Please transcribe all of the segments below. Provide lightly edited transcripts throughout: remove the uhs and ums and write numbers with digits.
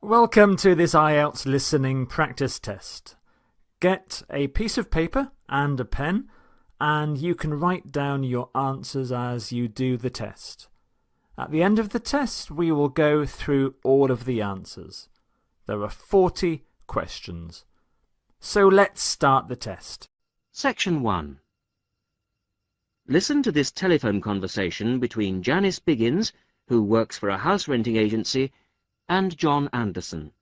Welcome to this IELTS listening practice test. Get a piece of paper and a pen, and you can write down your answers as you do the test. At the end of the test, we will go through all of the answers. There are 40 questions. So let's start the test. Section 1. Listen to this telephone conversation between Janice Biggins, who works for a house renting agency, and John Anderson.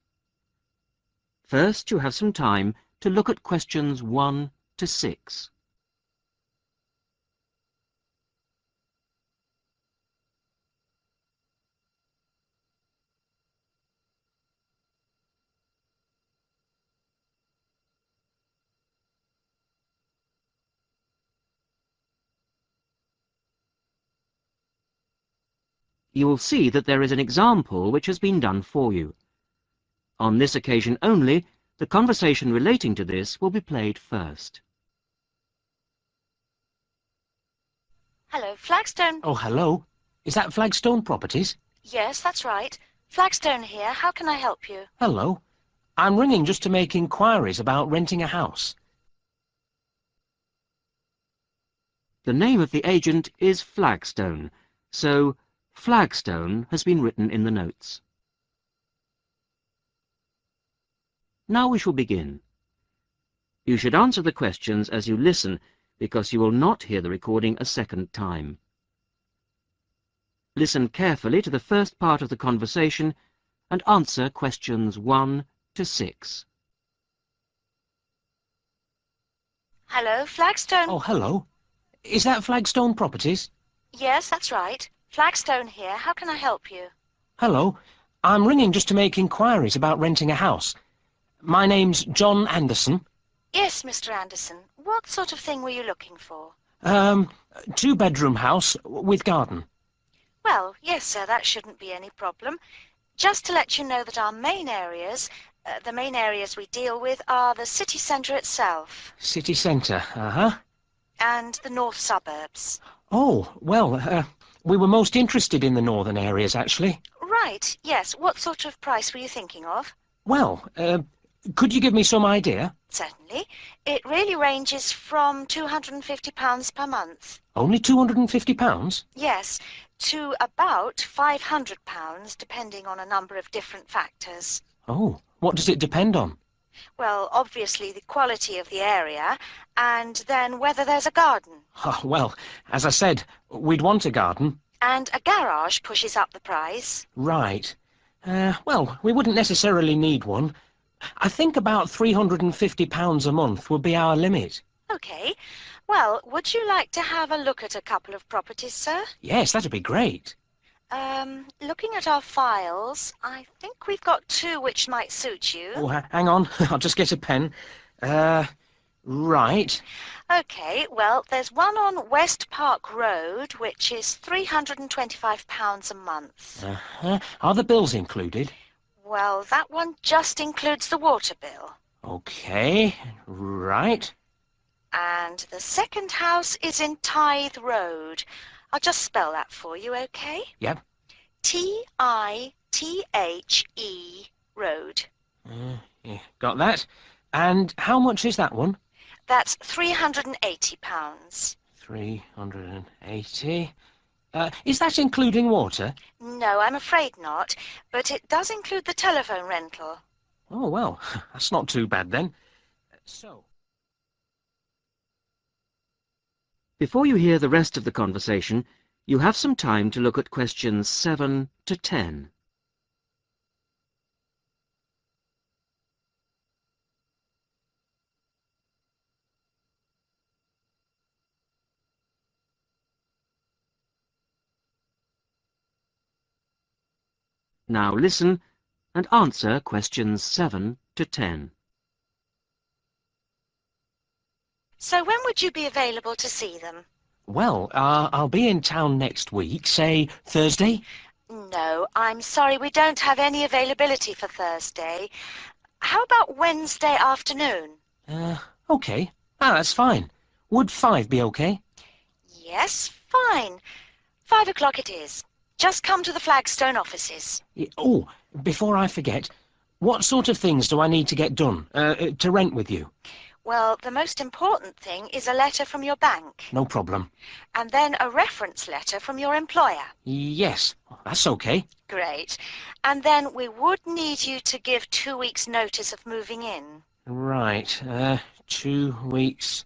First, you have some time to look at questions 1 to 6. You will see that there is an example which has been done for you. On this occasion only, the conversation relating to this will be played first. Hello, Flagstone. Oh, hello. Is that Flagstone Properties? Yes, that's right. Flagstone here. How can I help you? Hello. I'm ringing just to make inquiries about renting a house. The name of the agent is Flagstone, so Flagstone has been written in the notes. Now we shall begin. You should answer the questions as you listen, because you will not hear the recording a second time. Listen carefully to the first part of the conversation and answer questions 1 to 6. Hello, Flagstone. Oh, hello. Is that Flagstone Properties? Yes, that's right. Flagstone here. How can I help you? Hello. I'm ringing just to make inquiries about renting a house. My name's John Anderson. Yes, Mr. Anderson. What sort of thing were you looking for? Two-bedroom house with garden. Well, yes, sir, that shouldn't be any problem. Just to let you know that our main areas, the main areas we deal with are the city centre itself. City centre, uh-huh. And the north suburbs. Oh, well, we were most interested in the northern areas, actually. Right, yes. What sort of price were you thinking of? Well, could you give me some idea? Certainly. It really ranges from £250 per month. Only £250? Yes, to about £500, depending on a number of different factors. Oh, what does it depend on? Well, obviously the quality of the area, and then whether there's a garden. Oh, well, as I said, we'd want a garden. And a garage pushes up the price. Right. Well, we wouldn't necessarily need one. I think about £350 a month would be our limit. OK. Well, would you like to have a look at a couple of properties, sir? Yes, that'd be great. Looking at our files, I think we've got two which might suit you. Oh, hang on. I'll just get a pen. Right. OK, well, there's one on West Park Road, which is £325 a month. Uh-huh. Are the bills included? Well, that one just includes the water bill. OK, right. And the second house is in Tithe Road. I'll just spell that for you, OK? Yep. Tithe Road. Yeah, got that. And how much is that one? That's £380. 380. Is that including water? No, I'm afraid not, but it does include the telephone rental. Oh, well, that's not too bad then. So... Before you hear the rest of the conversation, you have some time to look at questions 7 to 10. Now listen and answer questions 7 to 10. So when would you be available to see them? Well, I'll be in town next week, say Thursday. No, I'm sorry, we don't have any availability for Thursday. How about Wednesday afternoon? OK. That's fine. Would 5 be OK? Yes, fine. 5 o'clock it is. Just come to the Flagstone offices. Oh, before I forget, What sort of things do I need to get done, to rent with you? Well, the most important thing is a letter from your bank. No problem. And then a reference letter from your employer. Yes, that's okay. Great. And then we would need you to give 2 weeks' notice of moving in. Right, 2 weeks'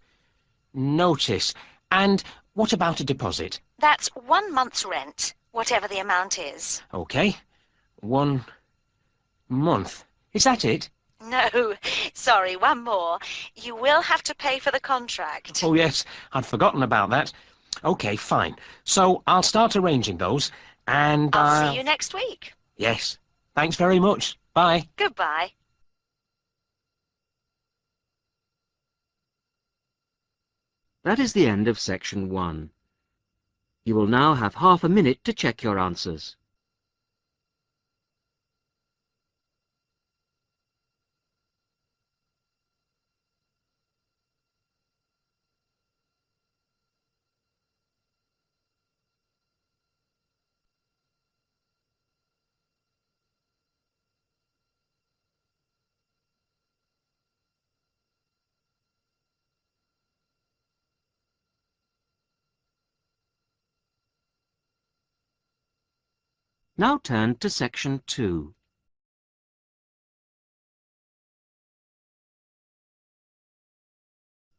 notice. And what about a deposit? That's 1 month's rent, whatever the amount is. Okay, 1 month. Is that it? No, sorry, one more. You will have to pay for the contract. Oh, yes, I'd forgotten about that. Okay, fine. So I'll start arranging those, and I'll see you next week. Yes. Thanks very much. Bye. Goodbye. That is the end of section 1. You will now have half a minute to check your answers. Now turn to section 2.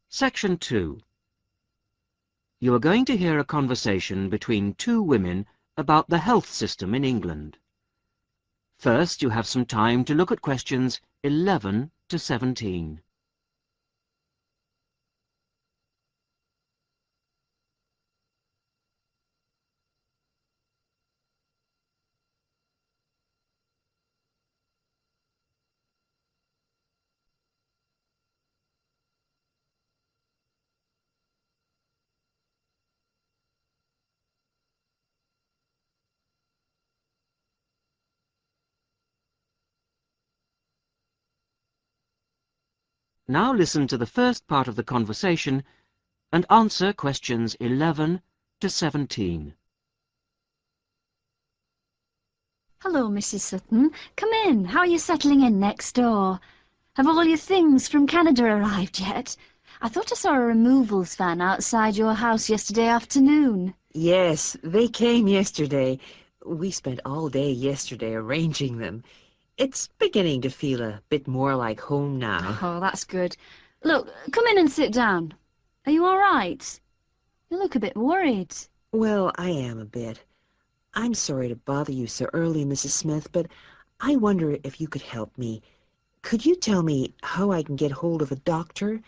Section 2. You are going to hear a conversation between 2 women about the health system in England. First, you have some time to look at questions 11 to 17. Now listen to the first part of the conversation and answer questions 11 to 17. Hello, Mrs. Sutton. Come in. How are you settling in next door? Have all your things from Canada arrived yet? I thought I saw a removals van outside your house yesterday afternoon. Yes, they came yesterday. We spent all day yesterday arranging them. It's beginning to feel a bit more like home now. Oh, that's good. Look, come in and sit down. Are you all right? You look a bit worried. Well, I am a bit. I'm sorry to bother you so early, Mrs. Smith, but I wonder if you could help me. Could you tell me how I can get hold of a doctor?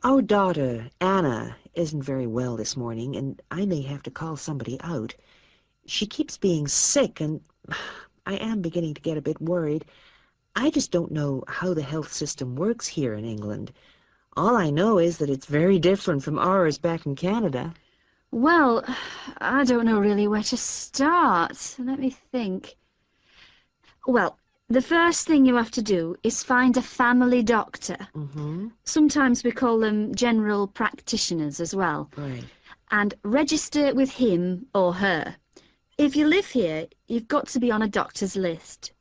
Our daughter, Anna, isn't very well this morning, and I may have to call somebody out. She keeps being sick, and I am beginning to get a bit worried. I just don't know how the health system works here in England. All I know is that it's very different from ours back in Canada. Well, I don't know really where to start. Let me think. Well, the first thing you have to do is find a family doctor. Mm-hmm. Sometimes we call them general practitioners as well. Right. And register with him or her. If you live here, you've got to be on a doctor's list.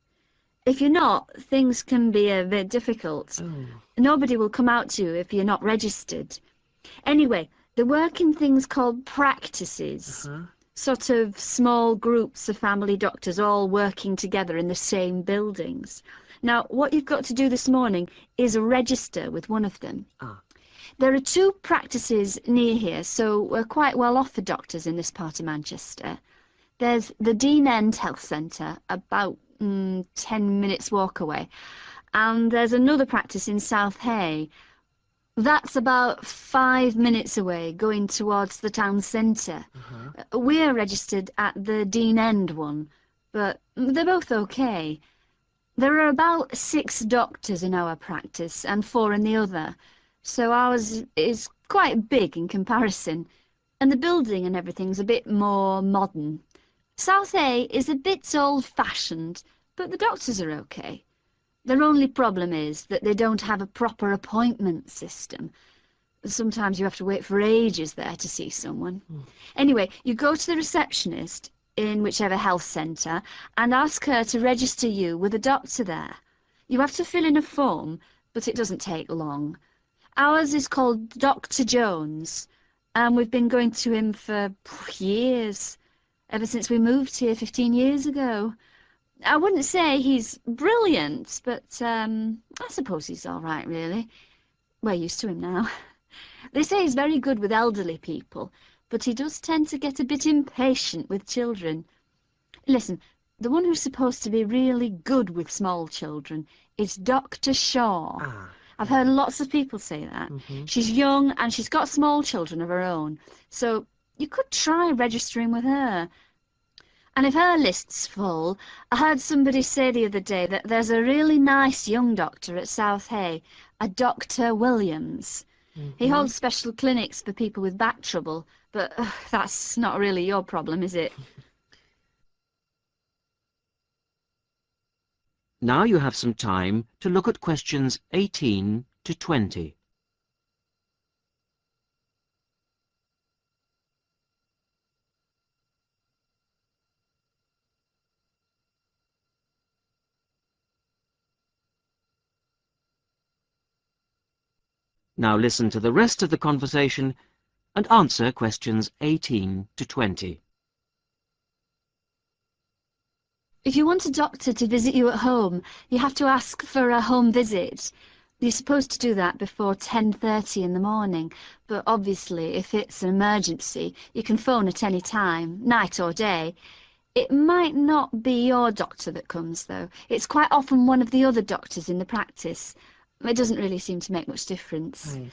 If you're not, things can be a bit difficult. Oh. Nobody will come out to you if you're not registered. Anyway, they work in things called practices. Uh-huh. Sort of small groups of family doctors all working together in the same buildings. Now, what you've got to do this morning is register with one of them. Ah. There are 2 practices near here, so we're quite well off for doctors in this part of Manchester. There's the Dean End Health Centre, about 10 minutes walk away. And there's another practice in South Hay. That's about 5 minutes away, going towards the town centre. Uh-huh. We're registered at the Dean End one, but they're both okay. There are about 6 doctors in our practice and 4 in the other, so ours is quite big in comparison, and the building and everything's a bit more modern. South A is a bit old-fashioned, but the doctors are okay. Their only problem is that they don't have a proper appointment system. Sometimes you have to wait for ages there to see someone. Anyway, you go to the receptionist in whichever health centre and ask her to register you with a doctor there. You have to fill in a form, but it doesn't take long. Ours is called Dr. Jones, and we've been going to him for years, ever since we moved here 15 years ago. I wouldn't say he's brilliant, but I suppose he's all right, really. We're used to him now. They say he's very good with elderly people, but he does tend to get a bit impatient with children. Listen, the one who's supposed to be really good with small children is Dr. Shaw. I've heard lots of people say that. She's young and she's got small children of her own, so you could try registering with her. And if her list's full, I heard somebody say the other day that there's a really nice young doctor at South Hay, a Dr. Williams. He holds special clinics for people with back trouble, but that's not really your problem, is it? Now you have some time to look at questions 18 to 20. Now listen to the rest of the conversation and answer questions 18 to 20. If you want a doctor to visit you at home, you have to ask for a home visit. You're supposed to do that before 10:30 in the morning, but obviously if it's an emergency, you can phone at any time, night or day. It might not be your doctor that comes, though. It's quite often one of the other doctors in the practice. It doesn't really seem to make much difference. Right.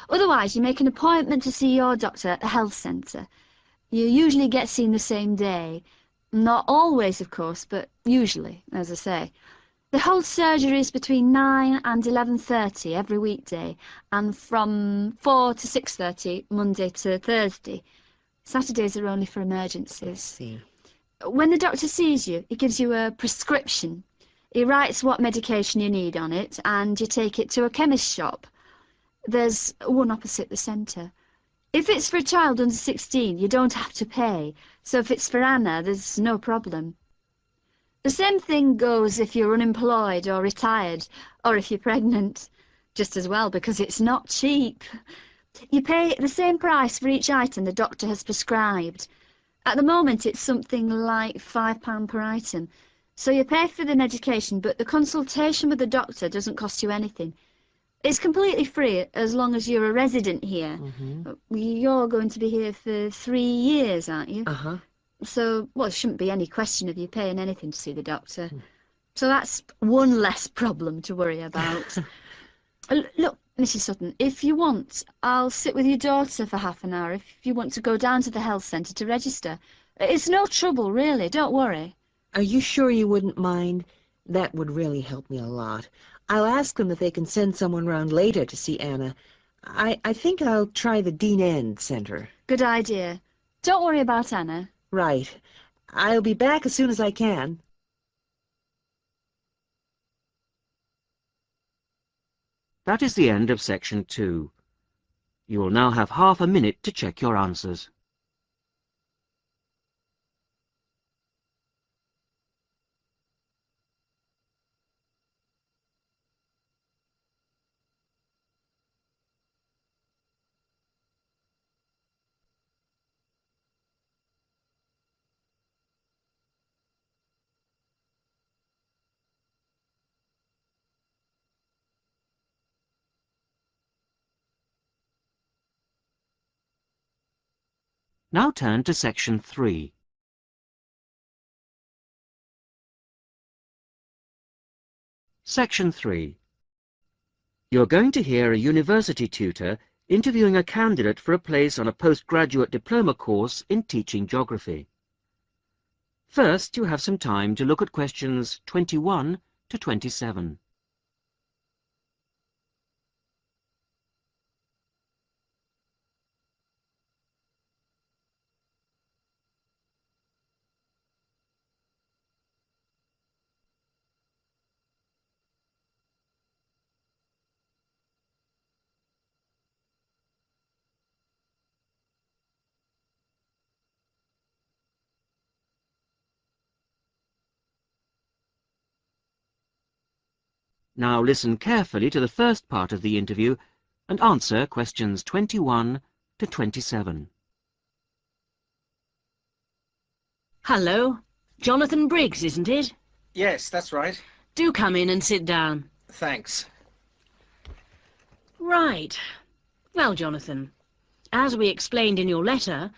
Otherwise, you make an appointment to see your doctor at the health centre. You usually get seen the same day. Not always, of course, but usually, as I say. They hold surgeries between 9 and 11:30 every weekday, and from 4 to 6:30 Monday to Thursday. Saturdays are only for emergencies. See. When the doctor sees you, he gives you a prescription. He writes what medication you need on it, and you take it to a chemist shop. There's one opposite the centre. If it's for a child under 16, you don't have to pay, so if it's for Anna, there's no problem. The same thing goes if you're unemployed or retired, or if you're pregnant. Just as well, because it's not cheap. You pay the same price for each item the doctor has prescribed. At the moment, it's something like £5 per item. So you pay for the medication, but the consultation with the doctor doesn't cost you anything. It's completely free as long as you're a resident here. You're going to be here for 3 years, aren't you? So, well, there shouldn't be any question of you paying anything to see the doctor. So that's one less problem to worry about. Look, Mrs. Sutton, if you want, I'll sit with your daughter for half an hour if you want to go down to the health centre to register. It's no trouble, really, don't worry. Are you sure you wouldn't mind? That would really help me a lot. I'll ask them if they can send someone round later to see Anna. I think I'll try the Dean End Centre. Good idea. Don't worry about Anna. Right. I'll be back as soon as I can. That is the end of section 2. You will now have half a minute to check your answers. Now turn to section 3. Section 3. You're going to hear a university tutor interviewing a candidate for a place on a postgraduate diploma course in teaching geography. First, you have some time to look at questions 21 to 27. Now listen carefully to the first part of the interview and answer questions 21 to 27. Hello. Jonathan Briggs, isn't it? Yes, that's right. Do come in and sit down. Thanks. Right. Well, Jonathan, as we explained in your letter,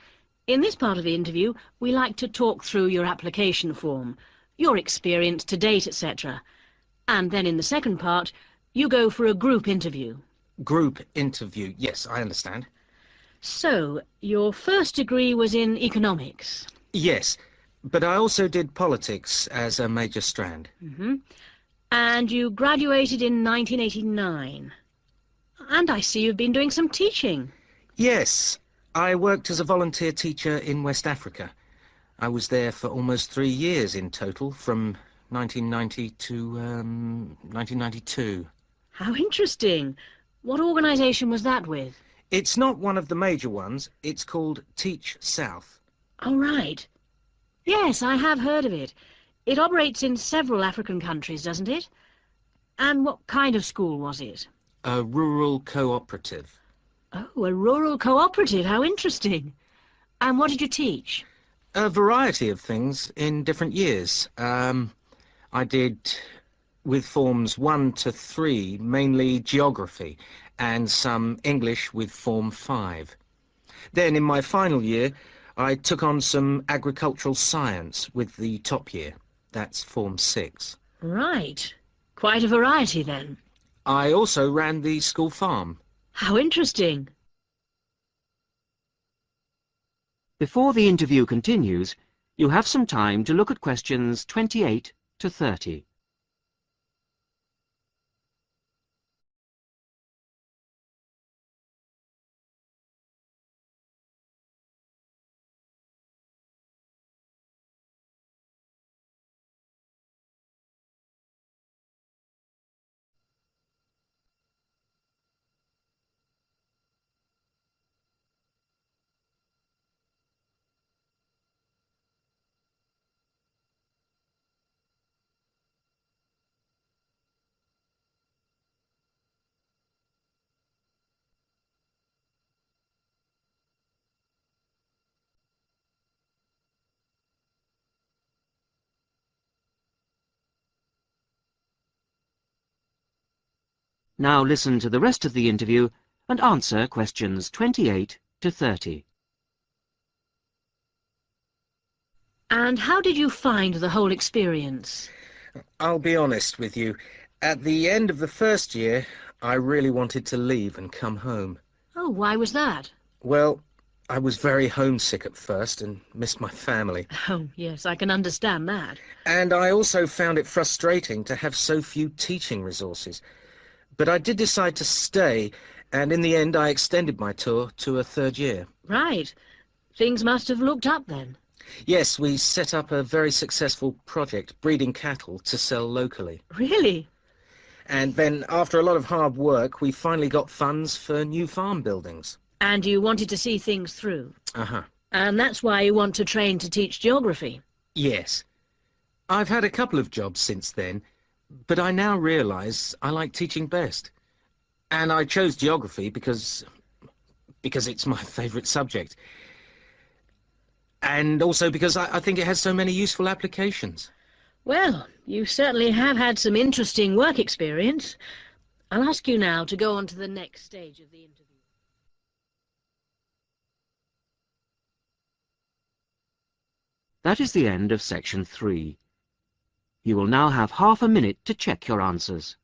in this part of the interview, we like to talk through your application form, your experience to date, etc. And then in the second part, you go for a group interview. Group interview. Yes, I understand. So, your first degree was in economics? Yes, but I also did politics as a major strand. And you graduated in 1989. And I see you've been doing some teaching. Yes, I worked as a volunteer teacher in West Africa. I was there for almost 3 years in total, from 1990 to 1992. How interesting. What organisation was that with? It's not one of the major ones. It's called Teach South. Oh, right. Yes, I have heard of it. It operates in several African countries, doesn't it? And what kind of school was it? A rural cooperative. Oh, a rural cooperative. How interesting. And what did you teach? A variety of things in different years. I did, with forms 1 to 3, mainly geography, and some English with form 5. Then, in my final year, I took on some agricultural science with the top year. That's form 6. Right. Quite a variety, then. I also ran the school farm. How interesting. Before the interview continues, you have some time to look at questions 28 to 30. Now listen to the rest of the interview and answer questions 28 to 30. And how did you find the whole experience? I'll be honest with you. At the end of the first year, I really wanted to leave and come home. Oh, why was that? Well, I was very homesick at first and missed my family. Oh, yes, I can understand that. And I also found it frustrating to have so few teaching resources. But I did decide to stay, and in the end I extended my tour to a 3rd year. Right. Things must have looked up then. Yes, we set up a very successful project, breeding cattle to sell locally. Really? And then, after a lot of hard work, we finally got funds for new farm buildings. And you wanted to see things through. Uh-huh. And that's why you want to train to teach geography. Yes. I've had a couple of jobs since then, but I now realise I like teaching best. And I chose geography because it's my favourite subject. And also because I think it has so many useful applications. Well, you certainly have had some interesting work experience. I'll ask you now to go on to the next stage of the interview. That is the end of section 3. You will now have half a minute to check your answers.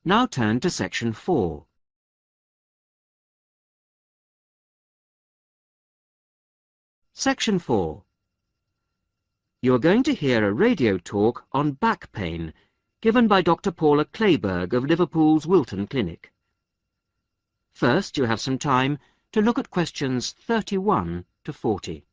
Now turn to section 4. Section 4. You are going to hear a radio talk on back pain given by Dr. Paula Clayburgh of Liverpool's Wilton Clinic. First, you have some time to look at questions 31 to 40.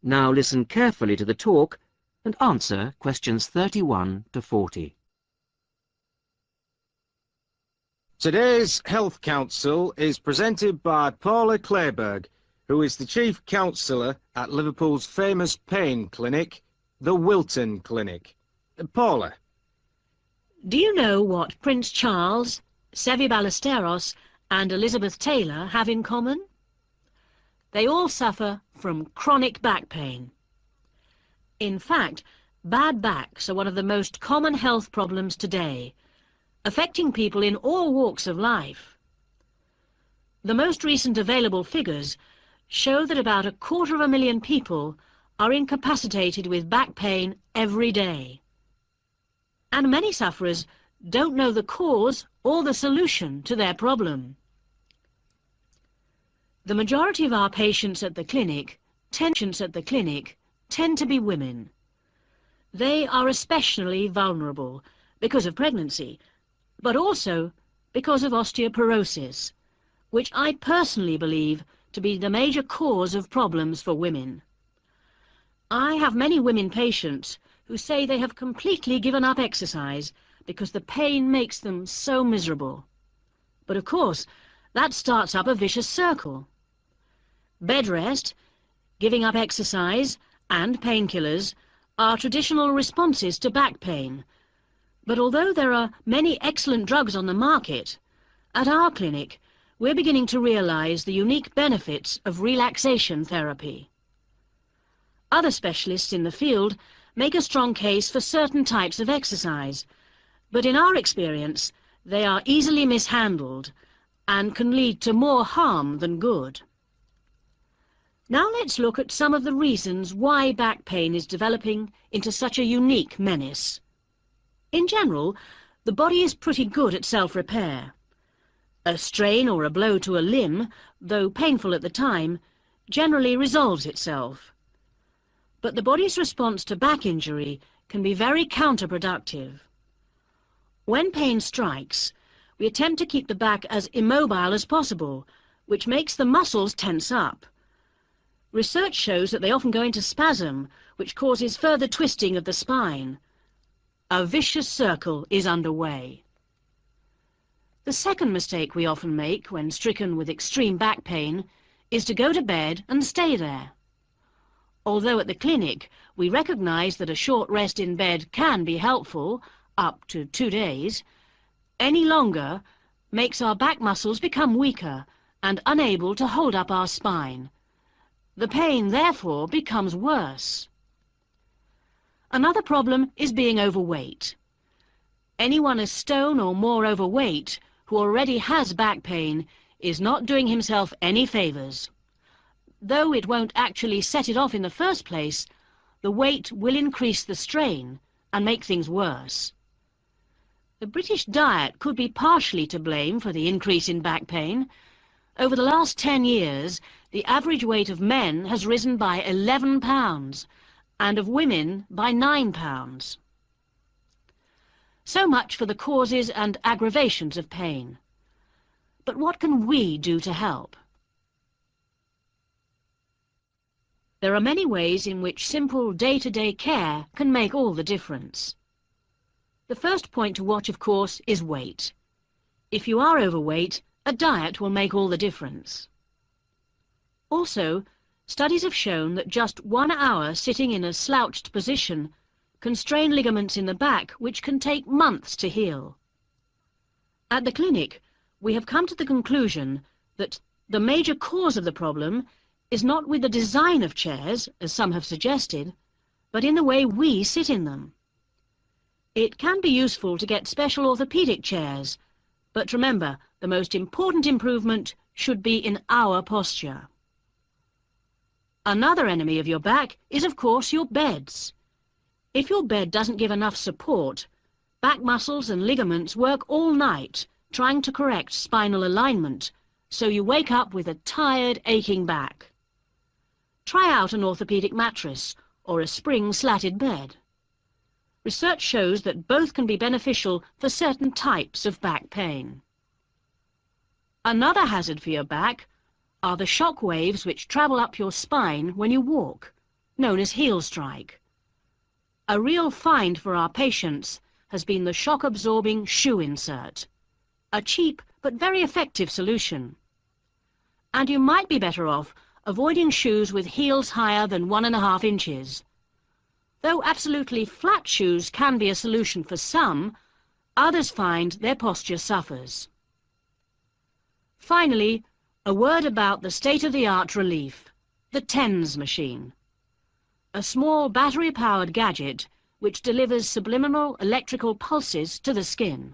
Now listen carefully to the talk and answer questions 31 to 40. Today's Health Council is presented by Paula Clayburgh, who is the Chief Counsellor at Liverpool's famous pain clinic, the Wilton Clinic. Paula. Do you know what Prince Charles, Sevi Ballesteros and Elizabeth Taylor have in common? They all suffer from chronic back pain. In fact, bad backs are one of the most common health problems today, affecting people in all walks of life. The most recent available figures show that about 250,000 people are incapacitated with back pain every day. And many sufferers don't know the cause or the solution to their problem. The majority of our patients at the clinic tend to be women. They are especially vulnerable because of pregnancy, but also because of osteoporosis, which I personally believe to be the major cause of problems for women. I have many women patients who say they have completely given up exercise because the pain makes them so miserable. But of course, that starts up a vicious circle. Bed rest, giving up exercise, and painkillers are traditional responses to back pain. But although there are many excellent drugs on the market, at our clinic we're beginning to realize the unique benefits of relaxation therapy. Other specialists in the field make a strong case for certain types of exercise, but in our experience they are easily mishandled and can lead to more harm than good. Now let's look at some of the reasons why back pain is developing into such a unique menace. In general, the body is pretty good at self-repair. A strain or a blow to a limb, though painful at the time, generally resolves itself. But the body's response to back injury can be very counterproductive. When pain strikes, we attempt to keep the back as immobile as possible, which makes the muscles tense up. Research shows that they often go into spasm, which causes further twisting of the spine. A vicious circle is underway. The second mistake we often make when stricken with extreme back pain is to go to bed and stay there. Although at the clinic we recognize that a short rest in bed can be helpful, up to 2 days, any longer makes our back muscles become weaker and unable to hold up our spine. The pain, therefore, becomes worse. Another problem is being overweight. Anyone a stone or more overweight who already has back pain is not doing himself any favours. Though it won't actually set it off in the first place, the weight will increase the strain and make things worse. The British diet could be partially to blame for the increase in back pain. Over the last 10 years, the average weight of men has risen by 11 pounds, and of women by 9 pounds. So much for the causes and aggravations of pain. But what can we do to help? There are many ways in which simple day-to-day care can make all the difference. The first point to watch, of course, is weight. If you are overweight, a diet will make all the difference. Also, Studies have shown that just 1 hour sitting in a slouched position can strain ligaments in the back which can take months to heal. At the clinic, we have come to the conclusion that the major cause of the problem is not with the design of chairs, as some have suggested, but in the way we sit in them. It can be useful to get special orthopaedic chairs, but remember, the most important improvement should be in our posture. Another enemy of your back is, of course, your beds. If your bed doesn't give enough support, back muscles and ligaments work all night trying to correct spinal alignment, so you wake up with a tired, aching back. Try out an orthopaedic mattress or a spring-slatted bed. Research shows that both can be beneficial for certain types of back pain. Another hazard for your back are the shock waves which travel up your spine when you walk, known as heel strike. A real find for our patients has been the shock-absorbing shoe insert, a cheap but very effective solution. And you might be better off avoiding shoes with heels higher than 1.5 inches. Though absolutely flat shoes can be a solution for some, others find their posture suffers. Finally, a word about the state-of-the-art relief, the TENS machine, a small battery-powered gadget which delivers subliminal electrical pulses to the skin.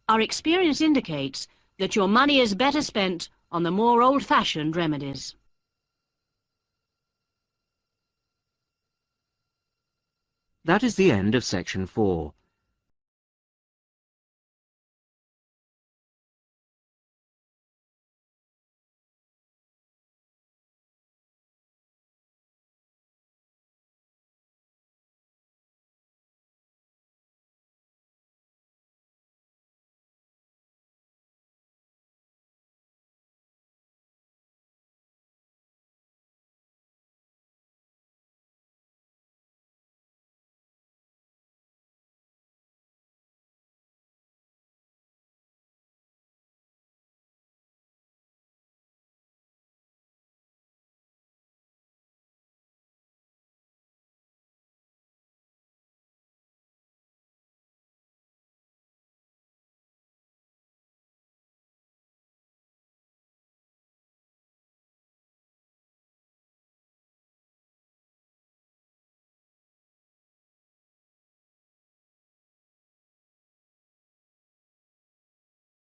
Our experience indicates that your money is better spent on the more old-fashioned remedies. That is the end of section 4.